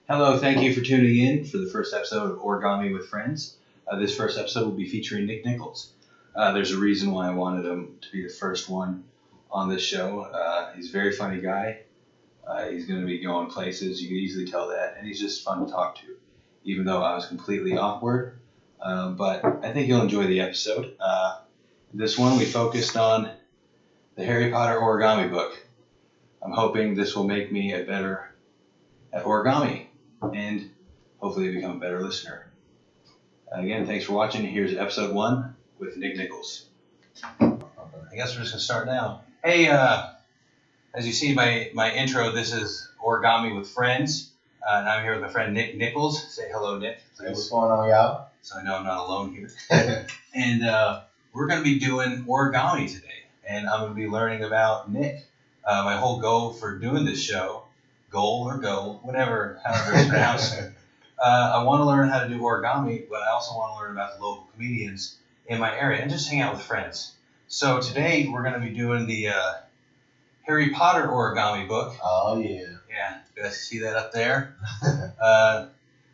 Hello, thank you for tuning in for the first episode of Origami with Friends. This first episode will be featuring Nick Nichols. There's a reason why I wanted him to be the first one on this show. He's a very funny guy. He's going to be going places, you can easily tell that, and he's just fun to talk to, even though I was completely awkward. But I think you'll enjoy the episode. This one we focused on the Harry Potter origami book. I'm hoping this will make me a better at origami and hopefully become a better listener. Again, thanks for watching. Here's episode 1 with Nick Nichols. I guess we're just going to start now. Hey, as you see my intro, this is Origami with Friends. And I'm here with my friend Nick Nichols. Say hello, Nick, please. Hey, what's going on, y'all? So I know I'm not alone here. And we're going to be doing origami today. And I'm going to be learning about Nick. My whole goal for doing this show, however it's pronounced, I want to learn how to do origami, but I also want to learn about the local comedians in my area and just hang out with friends. So today we're going to be doing the Harry Potter origami book. Oh, yeah. Yeah, you guys see that up there? I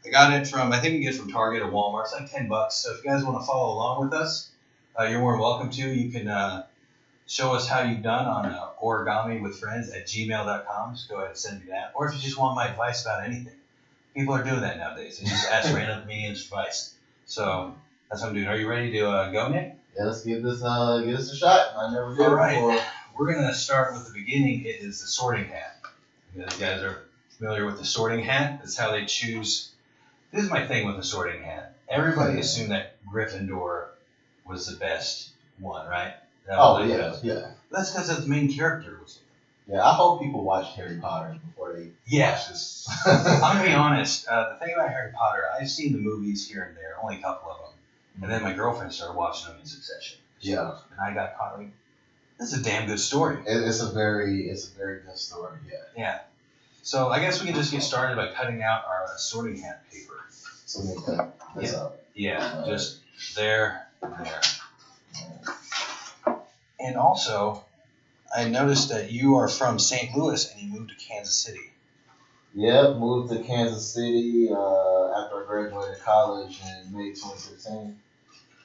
got it from, I think you can get it from Target or Walmart. It's like $10. So if you guys want to follow along with us, you're more than welcome to. You can show us how you've done on origamywithfriends@gmail.com. Just go ahead and send me that. Or if you just want my advice about anything. People are doing that nowadays. They just ask random comedians advice. So that's what I'm doing. Are you ready to go, Nick? Yeah, let's give this a shot. I never did All it right. before. We're going to start with the beginning. It is the sorting hat. You guys are familiar with the sorting hat? That's how they choose. This is my thing with the sorting hat. Everybody assumed that Gryffindor was the best one, right? Oh, yeah. That's because the main character was. Yeah, I hope people watch Harry Potter before they watch this. I'm going to be honest. The thing about Harry Potter, I've seen the movies here and there, only a couple of them. And then my girlfriend started watching them in succession. Yeah. And I got caught like, this is a damn good story. It's a very good story, yeah. Yeah. So I guess we can just get started by cutting out our sorting hat paper. So we can cut this up. Yeah, just there and there. And also, I noticed that you are from St. Louis and you moved to Kansas City. Yep, moved to Kansas City after I graduated college in May 2015.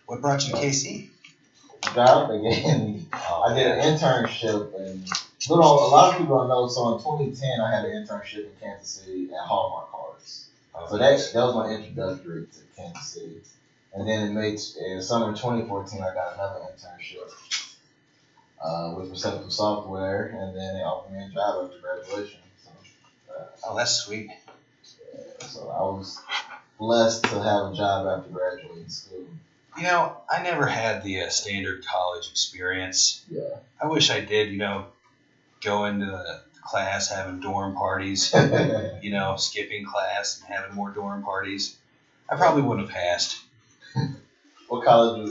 What brought you to KC? Job again. I did an internship, and a lot of people don't know. So in 2010, I had an internship in Kansas City at Hallmark Cards. So that was my introductory to Kansas City. And then in summer 2014, I got another internship with Receptive Software, and then they offered me a job after graduation. Oh, that's sweet. Yeah, so I was blessed to have a job after graduating school. You know, I never had the standard college experience. Yeah. I wish I did, go into the class, having dorm parties, skipping class and having more dorm parties. I probably wouldn't have passed. What college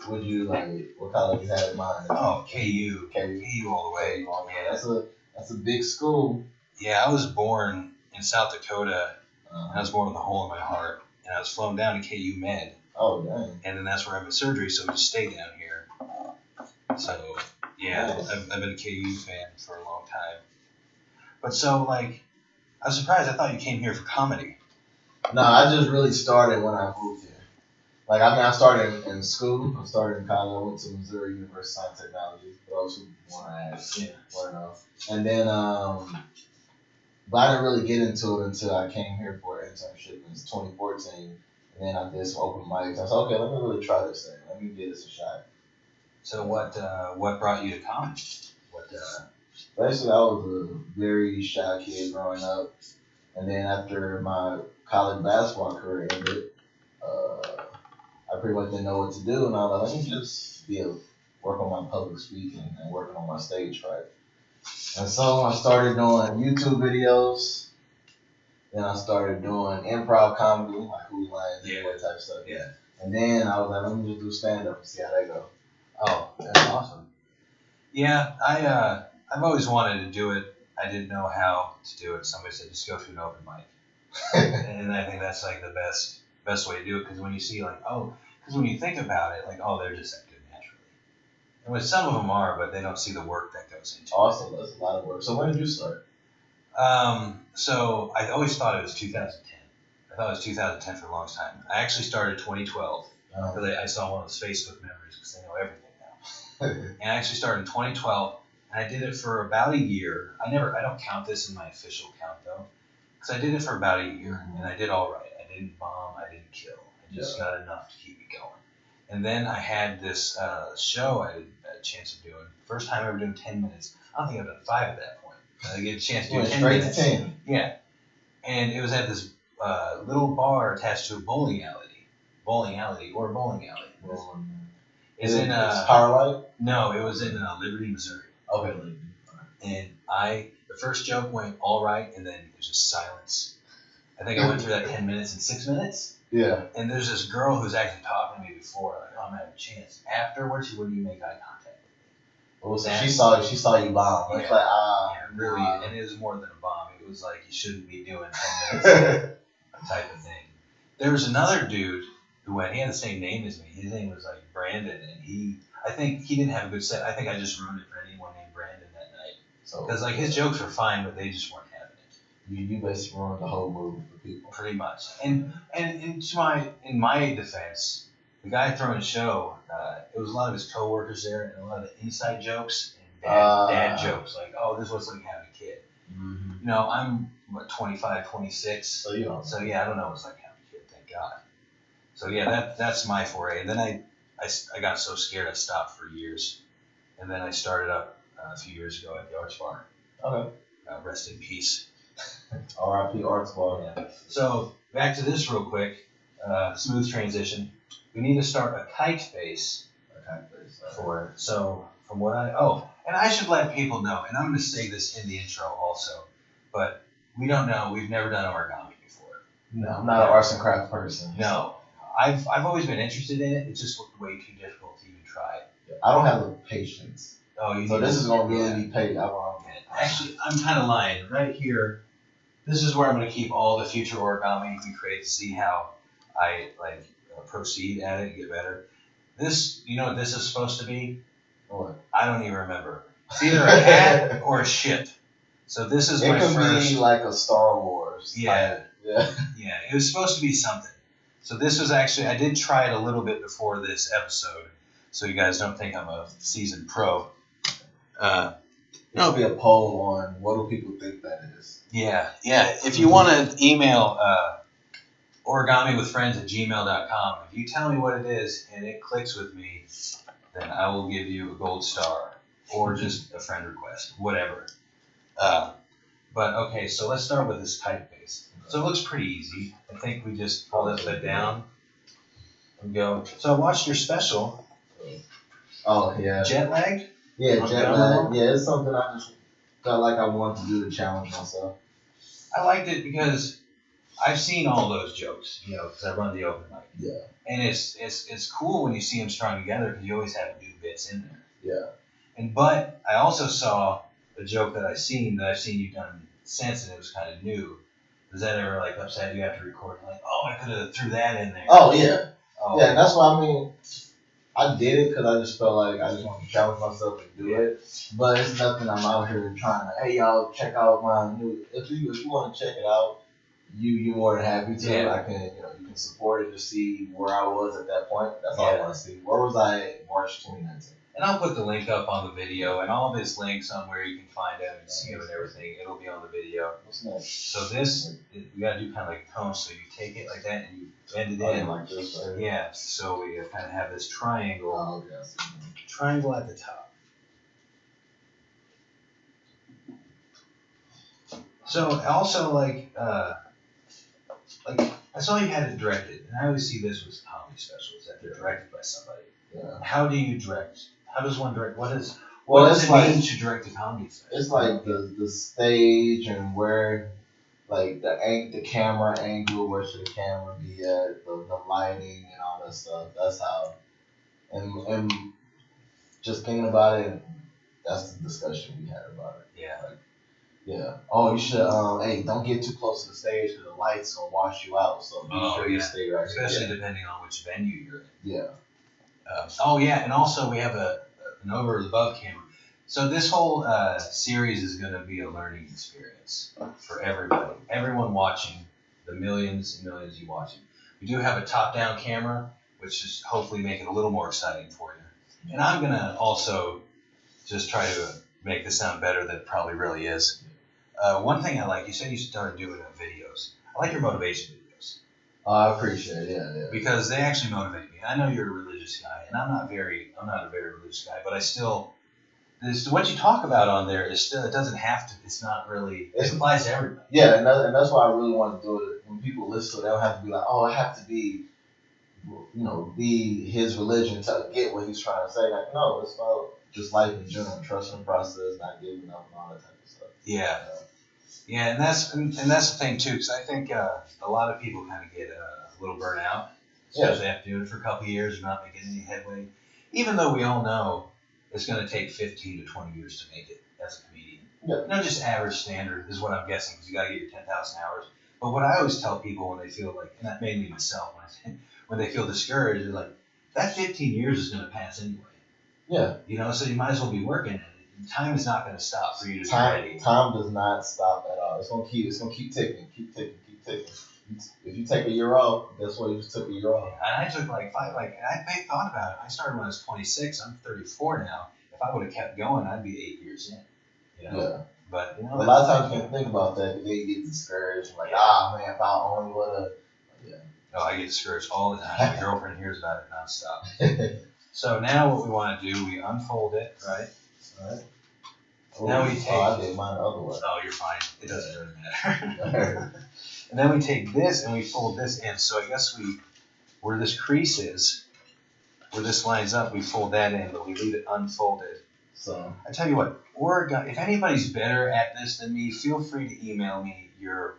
would you like? What college you had in mind? Oh, KU. KU. KU all the way. Yeah. That's a big school. Yeah, I was born in South Dakota, and I was born with a hole in my heart, and I was flown down to KU Med. Oh, dang. And then that's where I had my surgery, so we just stayed down here. So, yeah, Nice. I've been a KU fan for a long time. But so, I was surprised. I thought you came here for comedy. No, I just really started when I moved here. I started in school. I started in college. I went to Missouri University of Science and Technology. For those who want to ask. Yeah. And then, but I didn't really get into it until I came here for an internship in 2014. And then I did some open mics. I said, okay, let me really try this thing. Let me give this a shot. So what brought you to comedy? Basically, I was a very shy kid growing up. And then after my college basketball career ended, I pretty much didn't know what to do. And I was like, let me just work on my public speaking and working on my stage fright. And so I started doing YouTube videos. Then I started doing improv comedy, like Who's Lines, that type of stuff. Yeah. And then I was like, let me just do stand-up and see how that go. Oh, that's awesome. Yeah, I've always wanted to do it. I didn't know how to do it. Somebody said just go to an open mic. And I think that's like the best way to do it, because when you see because when you think about it, they're just that good naturally. And with some of them are, but they don't see the work that goes into it. Awesome, that's a lot of work. So when did you start? So I always thought it was 2010. I thought it was 2010 for the longest time. I actually started 2012 because I saw one of those Facebook memories because they know everything now. And I actually started in 2012, and I did it for about a year. I don't count this in my official count though, because I did it for about a year, and I did all right. I didn't bomb, I didn't kill. I just got enough to keep me going. And then I had this show I had a chance of doing. First time ever doing 10 minutes. I don't think I've done 5 at that point. I get a chance to do 10 minutes. Straight to 10. Yeah. And it was at this little bar attached to a bowling alley. It's in Powerlight? No, it was in Liberty, Missouri. Okay. And the first joke went all right, and then it was just silence. I think I went through that 10 minutes in 6 minutes. Yeah. And there's this girl who's actually talking to me before, like, oh, I'm having a chance. Afterwards, she wouldn't even make eye contact with me. Well, so she saw you bomb. Yeah. It's like, really, and it was more than a bomb. It was like, you shouldn't be doing 10 minutes type of thing. There was another dude who he had the same name as me. His name was like Brandon, and I think he didn't have a good set. I think I just ruined it for anyone named Brandon that night. Because like his jokes were fine, but they just weren't having it. You basically ruined the whole movie for people. Pretty much. And in my defense, the guy throwing the show, it was a lot of his coworkers there, and a lot of the inside jokes and dad jokes, like, oh, this was like having a kid. Mm-hmm. You know, I'm 25, 26. So yeah, I don't know what it's like having a kid, thank God. So yeah, that's my foray. And then I got so scared I stopped for years. And then I started up a few years ago at the Arts Bar. Okay. Rest in peace. R.I.P. Arts Bar. Yeah. So back to this real quick. Smooth transition. We need to start a kite face for it. So from what and I should let people know, and I'm going to say this in the intro also, but we don't know. We've never done origami before. No, I'm not an arts and crafts person. No. I've always been interested in it. It just looked way too difficult to even try. I don't have the patience. Oh, so this is going to really be paid. Actually, I'm kind of lying. Right here, this is where I'm going to keep all the future origami we create to see how I proceed at it and get better. This, you know what this is supposed to be? What? I don't even remember. It's either a hat or a ship. So this is my first. It could be like a Star Wars. Yeah. Yeah. It was supposed to be something. So this was actually, I did try it a little bit before this episode, so you guys don't think I'm a seasoned pro. There'll be a poll on what do people think that is. Yeah. If you want to email origamiwithfriends@gmail.com, if you tell me what it is and it clicks with me, then I will give you a gold star or just a friend request, whatever. But okay, so let's start with this typeface. So it looks pretty easy. I think we just pull this bit down and go. So I watched your special. Oh, yeah. Jet lagged? Yeah, jet lag. Yeah, it's something I just felt like I wanted to do to challenge myself. I liked it because I've seen all those jokes, you know, because I run the open mic. Yeah. And it's cool when you see them strung together because you always have new bits in there. Yeah. But I also saw a joke that I've seen you done since, and it was kind of new. Does that ever like upset you after recording? Like, oh, I could have threw that in there. Oh yeah. Oh. Yeah, that's why I did it because I just felt like I just wanted to challenge myself and do it. But it's nothing I'm out here trying to. Hey y'all, check out my new. If you want to check it out, you more than happy to. Yeah. I can you can support it to see where I was at that point. That's all I want to see. Where was I at March 2019? And I'll put the link up on the video, and all of his links on where you can find him and see him and everything. It'll be on the video. What's next? So this, we gotta do kind of like tones. So you take it like that and you bend it in. Like this, right? Yeah. So we kind of have this triangle. Oh, okay. Triangle at the top. So also like I saw you had it directed, and I always see this with comedy specials that they're directed by somebody. Yeah. How do you direct? How does one direct? What does it mean to direct a comedy special? It's like the stage and where, like the camera angle, where should the camera be at, the lighting and all that stuff. That's how. And just thinking about it, that's the discussion we had about it. Yeah. Yeah. Oh, you should. Hey, don't get too close to the stage because the light's gonna wash you out. So be sure you stay right. Especially depending on which venue you're in. Yeah. And also we have an over the above camera. So this whole series is going to be a learning experience for everybody, everyone watching, the millions and millions you watching. We do have a top-down camera, which is hopefully make it a little more exciting for you. And I'm going to also just try to make this sound better than it probably really is. One thing I like, you said you started doing videos. I like your motivation videos. I appreciate it, yeah. Because they actually motivate me. I know you're a religious guy, and I'm not a very religious guy, but I still, what you talk about on there is still, it doesn't have to, it's not really, it applies to everybody. Yeah, and that's why I really want to do it. When people listen to it, they don't have to be like, oh, I have to be, be his religion to get what he's trying to say. Like, no, it's about just life in general, trusting the process, not giving up, and all that type of stuff. Yeah. Yeah, and that's the thing too, because I think a lot of people kind of get a little burnt out, especially after doing it for a couple of years and not making any headway. Even though we all know it's going to take 15 to 20 years to make it as a comedian. Yeah. Just average standard is what I'm guessing, because you got to get your 10,000 hours. But what I always tell people when they feel like, and that mainly myself, when they feel discouraged, is like, that 15 years is going to pass anyway. Yeah. So you might as well be working. Time is not going to stop for you to be ready. Time does not stop at all. It's gonna keep ticking. If you take a year off, guess what? You just took a year off. And I took I thought about it. I started when I was 26. I'm 34 now. If I would have kept going, I'd be 8 years in. Yeah. But a lot of times you can think about that, but then you get discouraged. Like, man, if I only would have. Yeah. No, I get discouraged all the time. My girlfriend hears about it nonstop. So now what we want to do, we unfold it, right? All right. Now we take. I did mine the other way. Oh, you're fine. It doesn't really matter. And then we take this and we fold this in. So I guess where this crease is, where this lines up, we fold that in, but we leave it unfolded. So I tell you what, if anybody's better at this than me, feel free to email me. You're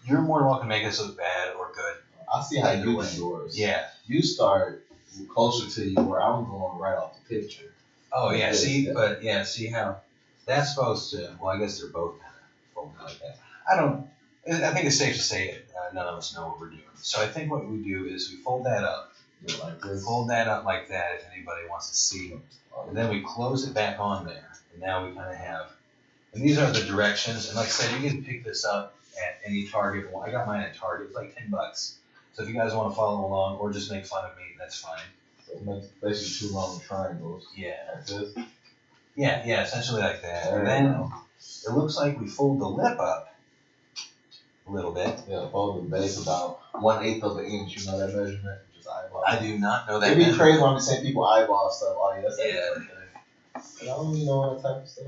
more than welcome to make us look bad or good. I'll see how you do yours. Yeah. You start closer to you where I'm going right off the picture. Oh yeah, see how that's supposed to. Well, I guess they're both kind of folded like that. I think it's safe to say none of us know what we're doing. So I think what we do is we fold that up. Like this. Fold that up like that if anybody wants to see. And then we close it back on there. And now we kind of have. And these are the directions. And like I said, you can pick this up at any Target. Well, I got mine at Target. It's like $10. So if you guys want to follow along or just make fun of me, that's fine. So it makes basically 2 long triangles. Yeah. Like this. Yeah, essentially like that. And then it looks like we fold the lip up a little bit. Yeah, fold the base about 1/8 of an inch. You know that measurement? Just eyeball. I do not know that. It'd be crazy when I'm saying people eyeball stuff. Oh yeah, that's yeah. I don't really know that type of stuff.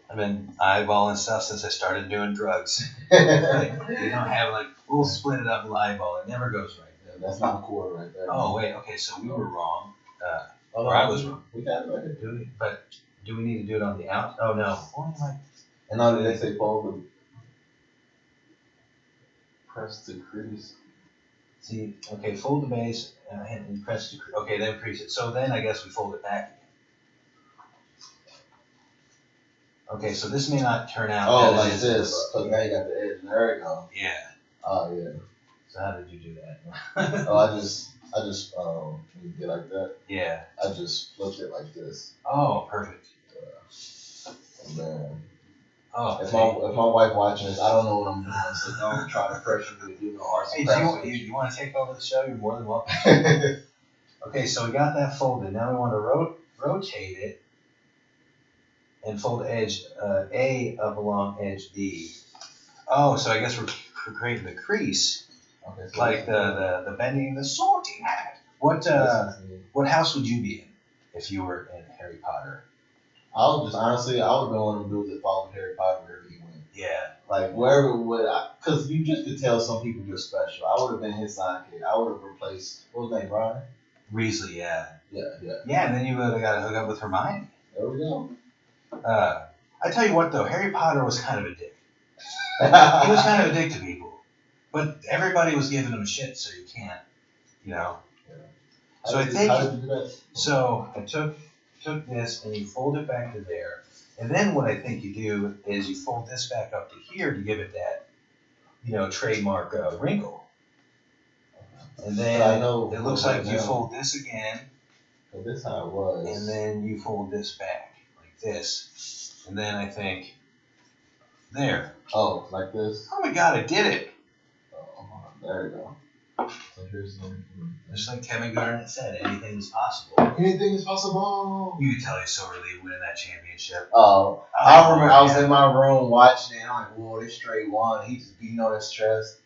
I've been eyeballing stuff since I started doing drugs. You don't have we'll split it up and eyeball. It never goes right. Yeah, that's not cool right there. Oh wait, okay, so we were wrong. Or I was wrong. We got it right here. Do we need to do it on the out? Oh no. And now they say fold the press to crease. See, okay, fold the base and press to crease. Okay, then crease it. So then I guess we fold it back again. Okay, so this may not turn out. Oh, like this. So now you got the edge. There we go. Yeah. Oh yeah. So how did you do that? Oh, I just did like that. Yeah. I just flipped it like this. Oh, perfect. And then. Oh. If my wife watching this, I don't know what I'm doing, so don't try to pressure me to do no arts. Hey, do you want to take over the show? You're more than welcome. Okay, so we got that folded. Now we want to rotate it and fold edge A up along edge B. Oh, so I guess we're creating the crease, okay, so like the bending, the sorting hat. What house would you be in if you were in Harry Potter? I would be one of them dudes that followed Harry Potter wherever he went. Yeah. Like wherever because you just could tell some people you're special. I would have been his sidekick. I would have replaced what was his name, Brian? Weasley, yeah. Yeah. Yeah, and then you would have got to hook up with Hermione. There we go. I tell you what though, Harry Potter was kind of a dick. He was kind of a dick to people, but everybody was giving him shit, so you can't, Yeah. So How did you do that? So I took this and you fold it back to there, and then what I think you do is you fold this back up to here to give it that, trademark wrinkle. And then it looks like you fold this again, So this how it was. and then you fold this back like this, and then I think there. Oh, like this. Oh my God, I did it! Oh, there you go. So here's the. Just like Kevin Garnett said, anything is possible. Anything is possible. You can tell he's so relieved winning that championship. Oh, I remember I was in my room watching it, and I'm like, whoa, they straight won. He just beating on his chest.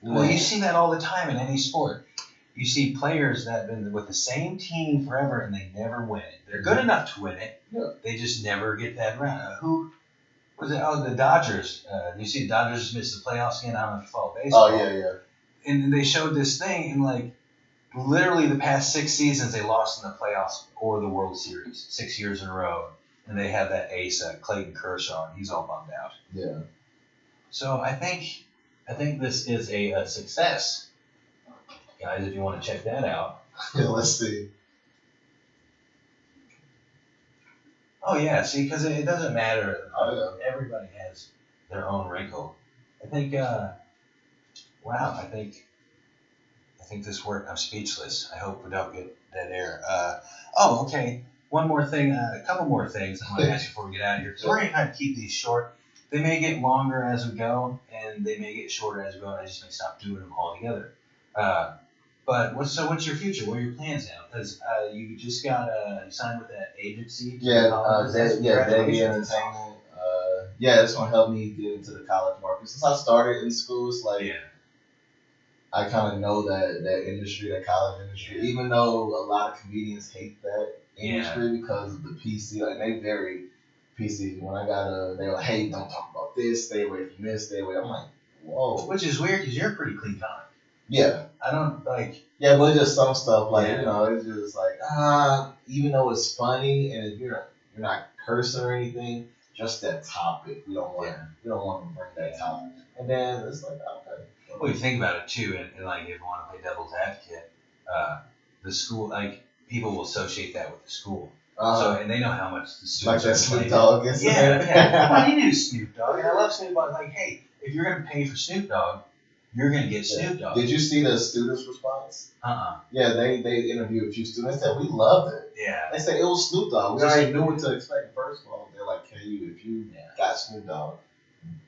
Well, you see that all the time in any sport. You see players that have been with the same team forever and they never win it. They're good enough to win it. Yeah. They just never get that round. Who was it? Oh, the Dodgers. You see the Dodgers just missed the playoffs again. I don't know if you follow baseball. Oh, yeah. And they showed this thing, and like literally the past 6 seasons they lost in the playoffs or the World Series 6 years in a row. And they have that ace, Clayton Kershaw, and he's all bummed out. Yeah. So I think this is a success. Guys, if you want to check that out. Yeah, let's see. Oh, yeah, see, because it doesn't matter. Oh, yeah. Everybody has their own wrinkle. I think, wow, I think this worked. I'm speechless. I hope we don't get dead air. Okay. One more thing, a couple more things I want to ask you before we get out of here. Because we're going to kind of keep these short. They may get longer as we go, and they may get shorter as we go, and I just may stop doing them all together. But what's your future? What are your plans now? Because you just got signed with that agency. Debbie Entertainment. It's gonna help me get into the college market. Since I started in school, it's like I kind of know that industry, that college industry. Even though a lot of comedians hate that industry because of the PC, like they very PC. When I got they were like, hey, don't talk about this. Stay away from this. Stay away. I'm like, whoa. Which is weird because you're a pretty clean comic. Yeah. I don't like. Yeah, but just some stuff like it's just like even though it's funny and you're not cursing or anything, just that topic we don't want to bring that topic. And then it's like okay. Well, you think about it too, and like if you want to play devil's advocate, the school like people will associate that with the school. And they know how much the students like that Snoop Dogg incident. Yeah. He knew Snoop Dogg, and I love Snoop Dogg. Like, hey, if you're gonna pay for Snoop Dogg, you're gonna get Snoop Dogg. Did you see the students' response? Yeah, they interviewed a few students. They said we loved it. Yeah. They said it was Snoop Dogg. We already knew what to expect. First of all, they're like, if you got Snoop Dogg,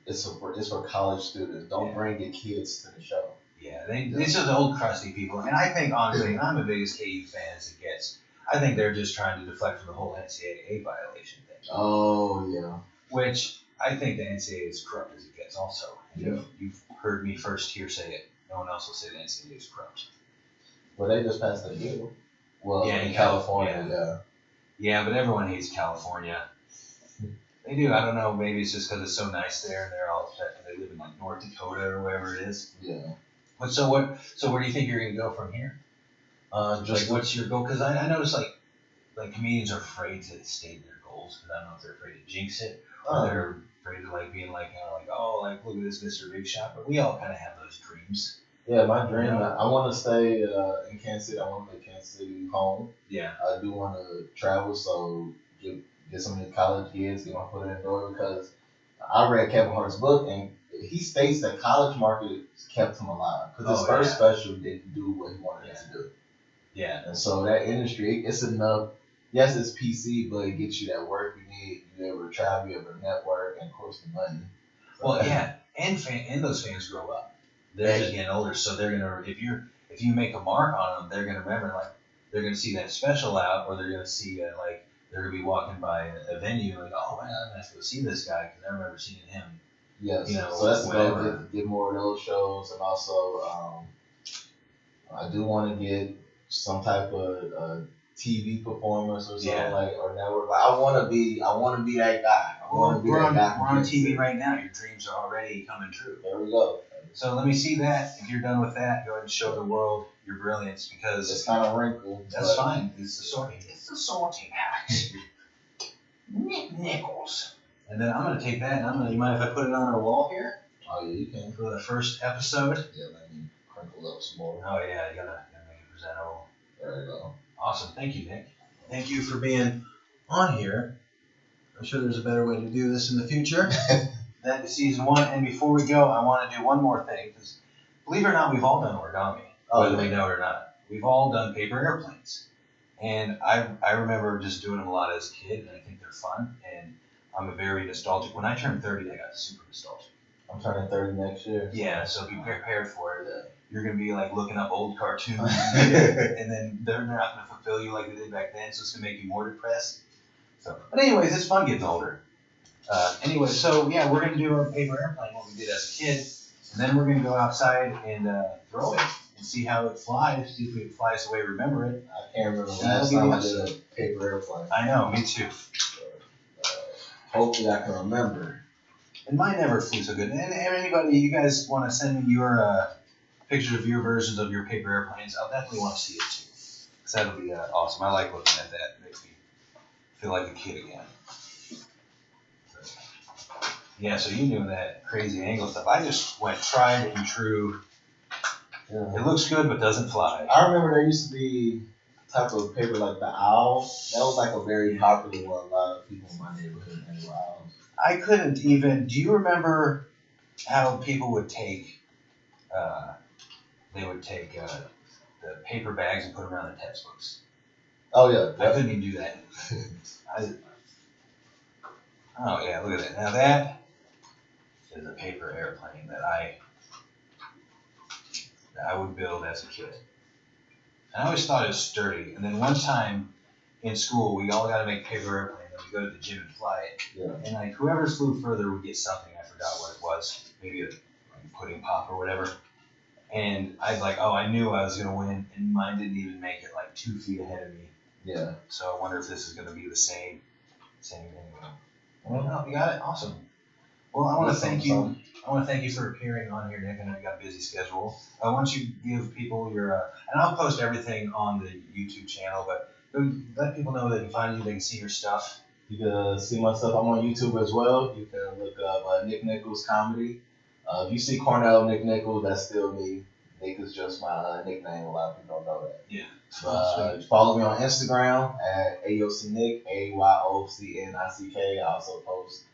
it's for college students. Don't bring your kids to the show. Yeah, these are the old crusty people, and I think honestly, and I'm the biggest KU fan as it gets. I think they're just trying to deflect from the whole NCAA violation thing. Oh yeah. Which I think the NCAA is corrupt as it gets. Also, you've heard me first here say it. No one else will say the NCAA is corrupt. Well, they just passed a bill. Well, in California, Yeah, but everyone hates California. They do. I don't know. Maybe it's just because it's so nice there, and they're all upset because they live in like North Dakota or wherever it is. Yeah. But so where do you think you're gonna go from here? Just like, what's your goal? Because I notice like comedians are afraid to state their goals because I don't know if they're afraid to jinx it or they're afraid of like being like look at this Mr. Big Shot. But we all kind of have those dreams. Yeah, my dream. I want to stay in Kansas City. I want to make Kansas City home. Yeah. I do want to travel, so get some of the college kids, get my foot in the door because I read Kevin Hart's book and he states that college market kept him alive because his first special didn't do what he wanted it to do. Yeah. And so that industry, it's enough. Yes, it's PC, but it gets you that work you need. You able to travel, you able to network, and of course the money. So, well, yeah, and those fans grow up. They're just getting older, so they're gonna if you make a mark on them, they're gonna remember they're gonna see that special out, or they're gonna see they're gonna be walking by a venue like, oh man, I'm gonna have to go see this guy because I remember seeing him. Yes. So that's the goal, get more of those shows, and also I do want to get some type of TV performance or something or network. Like, I want to be that guy. We're on TV right now. Your dreams are already coming true. There we go. So let me see that. If you're done with that, go ahead and show the world your brilliance because it's kind of wrinkled. That's fine. It's the sorting house. Nick Nichols. And then I'm gonna take that and you mind if I put it on our wall here? Oh yeah, you can. For the first episode. Yeah, let me crinkle up some more. Oh yeah, you gotta make it presentable. There you go. Awesome. Thank you, Nick. Thank you for being on here. I'm sure there's a better way to do this in the future. That is season 1. And before we go, I want to do one more thing. Because believe it or not, we've all done origami, whether we know it or not. We've all done paper airplanes. And I remember just doing them a lot as a kid, and I think they're fun. And I'm a very nostalgic. When I turned 30, I got super nostalgic. I'm turning 30 next year. Yeah, so be prepared for it. Yeah. You're gonna be like looking up old cartoons, and then they're not gonna fulfill you like they did back then. So it's gonna make you more depressed. So, but anyways, it's fun getting older. Anyway, so yeah, we're gonna do our paper airplane, what we did as a kid, and then we're gonna go outside and throw it and see how it flies. See if it flies the way we remember it. I can't remember the last time I did a paper airplane. I know, me too. Hopefully I can remember. And mine never flew so good. And anybody, you guys want to send me your pictures of your versions of your paper airplanes? I'll definitely want to see it too, because that'll be awesome. I like looking at that. It makes me feel like a kid again. Yeah, so you doing that crazy angle stuff. I just went tried and true. Yeah. It looks good, but doesn't fly. I remember there used to be a type of paper like the owl. That was like a very popular one. A lot of people in my neighborhood made owls. I couldn't even. Do you remember how people would take? They would take the paper bags and put them around their textbooks. Oh yeah. I couldn't even do that. Oh yeah, look at that. Now that is a paper airplane that I would build as a kid. And I always thought it was sturdy. And then one time in school, we all got to make paper airplane, and we go to the gym and fly it. Yeah. And like whoever flew further would get something. I forgot what it was. Maybe a pudding pop or whatever. And I was like, oh, I knew I was gonna win, and mine didn't even make it like 2 feet ahead of me. Yeah. So I wonder if this is gonna be the same thing. Well, you got it. Awesome. Well, I want to thank you. I want to thank you for appearing on here, Nick. I know you got a busy schedule. I want you to give people your, and I'll post everything on the YouTube channel, but let people know they can find you, they can see your stuff. You can see my stuff. I'm on YouTube as well. You can look up Nick Nichols Comedy. If you see Cornell Nick Nichols, that's still me. Nick is just my nickname. A lot of people don't know that. Yeah. Follow me on Instagram at AYOCNick, AYOCNICK. I also post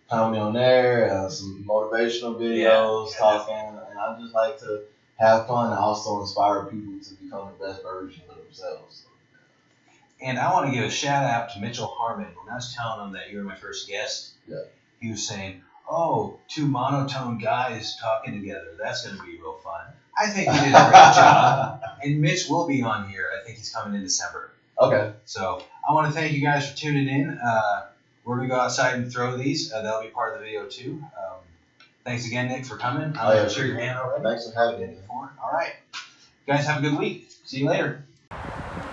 comedy on there, some motivational videos, talking, and I just like to have fun and also inspire people to become the best version of themselves. And I want to give a shout out to Mitchell Harmon. When I was telling him that you were my first guest, he was saying, oh, 2 monotone guys talking together. That's going to be real fun. I think you did a great job. And Mitch will be on here. I think he's coming in December. Okay. So I want to thank you guys for tuning in. We're going to go outside and throw these. That'll be part of the video too. Thanks again, Nick, for coming. I'm sure your hand already. Thanks for having me. All right. You guys have a good week. See you later.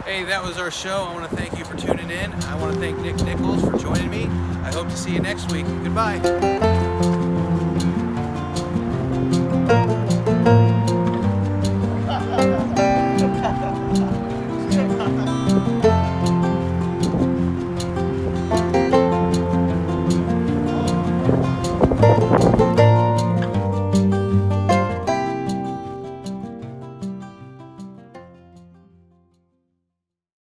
Hey, that was our show. I want to thank you for tuning in. I want to thank Nick Nichols for joining me. I hope to see you next week. Goodbye.